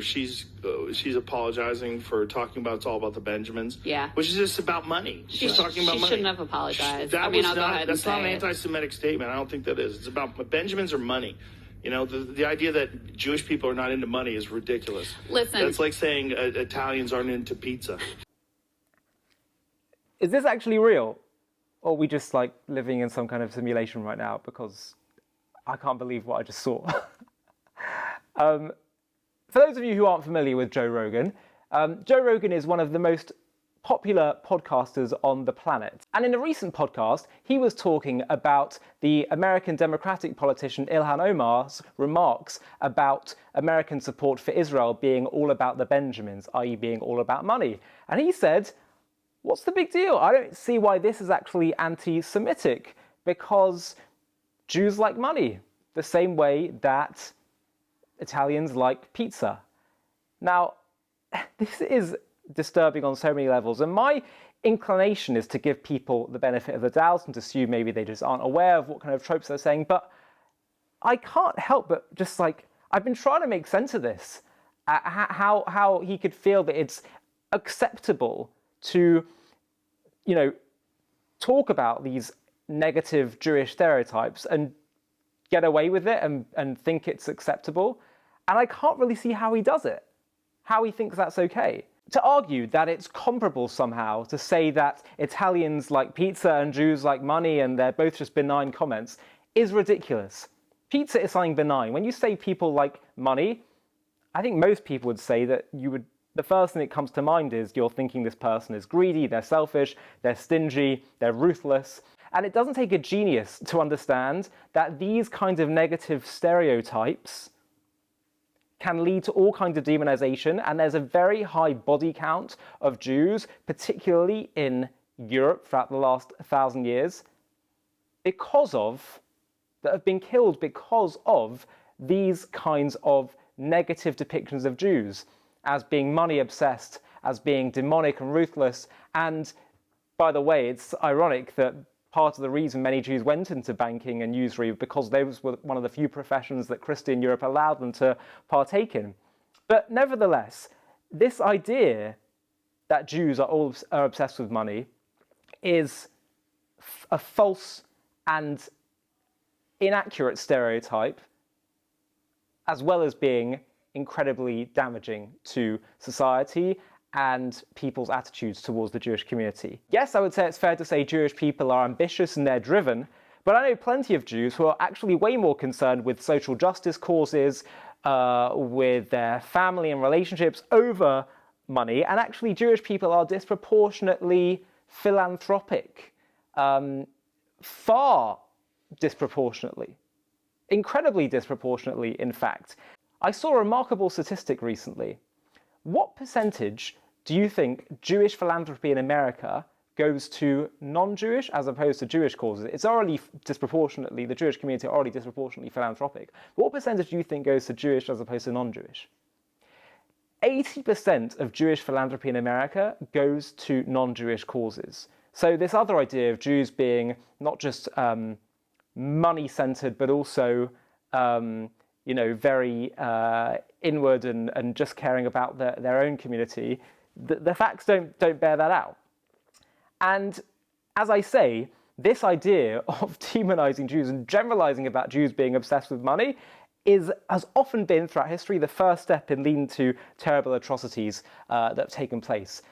She's apologizing for talking about it's all about the Benjamins. Yeah. Which is just about money. She's talking about money. She shouldn't have apologized. That's not an it. anti-Semitic statement. I don't think that is. It's about Benjamins or money. You know, the idea that Jewish people are not into money is ridiculous. Listen. That's like saying Italians aren't into pizza. Is this actually real? Or are we just like living in some kind of simulation right now? Because I can't believe what I just saw. For those of you who aren't familiar with Joe Rogan, Joe Rogan is one of the most popular podcasters on the planet. And in a recent podcast, he was talking about the American Democratic politician Ilhan Omar's remarks about American support for Israel being all about the Benjamins, i.e. being all about money. And he said, what's the big deal? I don't see why this is actually anti-Semitic, because Jews like money, the same way that Italians like pizza. Now, this is disturbing on so many levels, and my inclination is to give people the benefit of the doubt and to assume maybe they just aren't aware of what kind of tropes they're saying, but I can't help but just like, I've been trying to make sense of this, how he could feel that it's acceptable to, you know, talk about these negative Jewish stereotypes and get away with it and think it's acceptable. And I can't really see how he does it, how he thinks that's okay. To argue that it's comparable somehow, to say that Italians like pizza and Jews like money and they're both just benign comments, is ridiculous. Pizza is something benign. When you say people like money, I think most people would say that the first thing that comes to mind is you're thinking this person is greedy, they're selfish, they're stingy, they're ruthless. And it doesn't take a genius to understand that these kinds of negative stereotypes can lead to all kinds of demonization, and there's a very high body count of Jews, particularly in Europe throughout the last 1,000 years, that have been killed because of these kinds of negative depictions of Jews as being money obsessed, as being demonic and ruthless. And by the way, it's ironic that part of the reason many Jews went into banking and usury because those were one of the few professions that Christian Europe allowed them to partake in. But nevertheless, this idea that Jews are obsessed with money is a false and inaccurate stereotype, as well as being incredibly damaging to society and people's attitudes towards the Jewish community. Yes, I would say it's fair to say Jewish people are ambitious and they're driven, but I know plenty of Jews who are actually way more concerned with social justice causes, with their family and relationships over money, and actually Jewish people are disproportionately philanthropic, far disproportionately, incredibly disproportionately, in fact. I saw a remarkable statistic recently. What percentage do you think Jewish philanthropy in America goes to non-Jewish as opposed to Jewish causes? It's already disproportionately, the Jewish community are already disproportionately philanthropic. What percentage do you think goes to Jewish as opposed to non-Jewish? 80% of Jewish philanthropy in America goes to non-Jewish causes. So this other idea of Jews being not just money-centered, but also very inward and just caring about their own community, the facts don't bear that out. And as I say, this idea of demonizing Jews and generalizing about Jews being obsessed with money has often been, throughout history, the first step in leading to terrible atrocities that have taken place.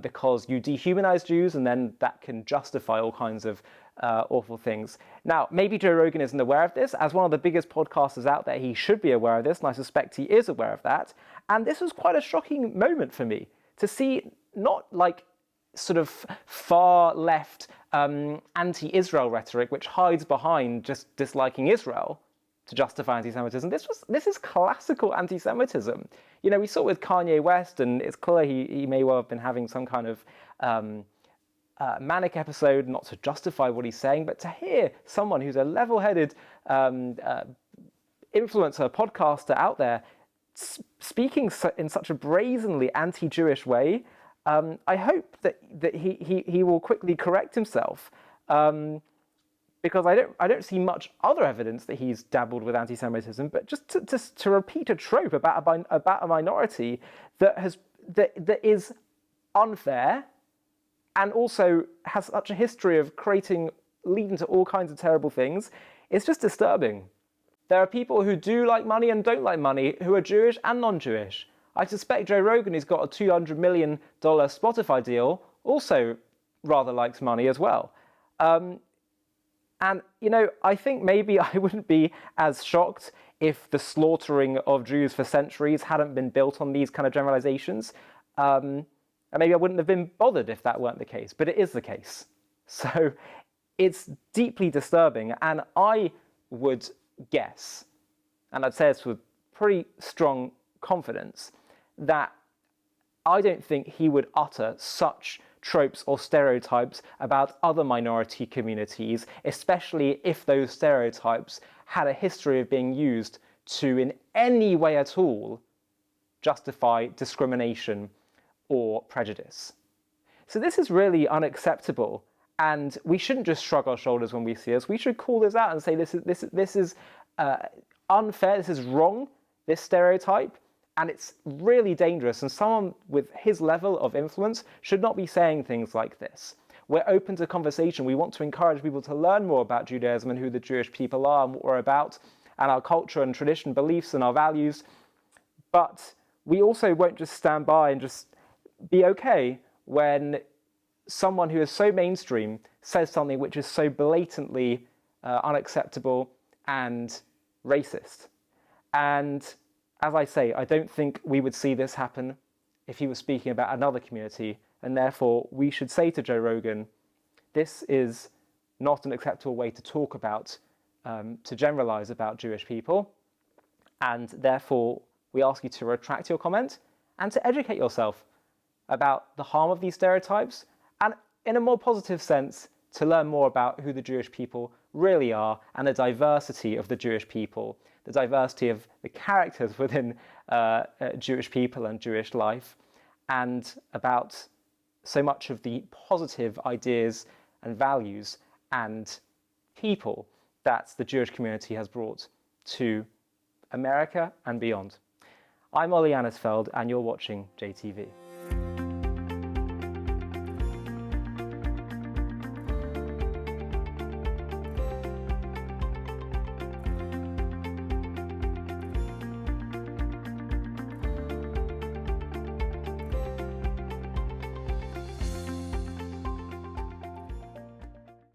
Because you dehumanize Jews and then that can justify all kinds of awful things. Now, maybe Joe Rogan isn't aware of this. As one of the biggest podcasters out there, he should be aware of this, and I suspect he is aware of that. And this was quite a shocking moment for me, to see not like sort of far left anti-Israel rhetoric, which hides behind just disliking Israel to justify anti-Semitism. This is classical anti-Semitism. You know, we saw it with Kanye West, and it's clear he may well have been having some kind of manic episode, not to justify what he's saying, but to hear someone who's a level-headed influencer, podcaster out there speaking in such a brazenly anti-Jewish way, I hope that he will quickly correct himself, because I don't see much other evidence that he's dabbled with anti-Semitism, but just to repeat a trope about a minority that is unfair and also has such a history of leading to all kinds of terrible things, it's just disturbing. There are people who do like money and don't like money, who are Jewish and non-Jewish. I suspect Joe Rogan, who's got a $200 million Spotify deal, also rather likes money as well. And, I think maybe I wouldn't be as shocked if the slaughtering of Jews for centuries hadn't been built on these kind of generalizations. And maybe I wouldn't have been bothered if that weren't the case, but it is the case. So it's deeply disturbing, and I would guess, and I'd say this with pretty strong confidence, that I don't think he would utter such tropes or stereotypes about other minority communities, especially if those stereotypes had a history of being used to, in any way at all, justify discrimination or prejudice. So this is really unacceptable, and we shouldn't just shrug our shoulders when we see this. We should call this out and say this is unfair, this is wrong, this stereotype, and it's really dangerous, and someone with his level of influence should not be saying things like this. We're open to conversation. We want to encourage people to learn more about Judaism and who the Jewish people are and what we're about, and our culture and tradition, beliefs and our values. But we also won't just stand by and just be okay when someone who is so mainstream says something which is so blatantly unacceptable and racist. And as I say, I don't think we would see this happen if he was speaking about another community, and therefore we should say to Joe Rogan, this is not an acceptable way to talk about, to generalize about Jewish people, and therefore we ask you to retract your comment and to educate yourself about the harm of these stereotypes, and in a more positive sense, to learn more about who the Jewish people really are and the diversity of the Jewish people, the diversity of the characters within Jewish people and Jewish life, and about so much of the positive ideas and values and people that the Jewish community has brought to America and beyond. I'm Ollie Annisfeld, and you're watching JTV.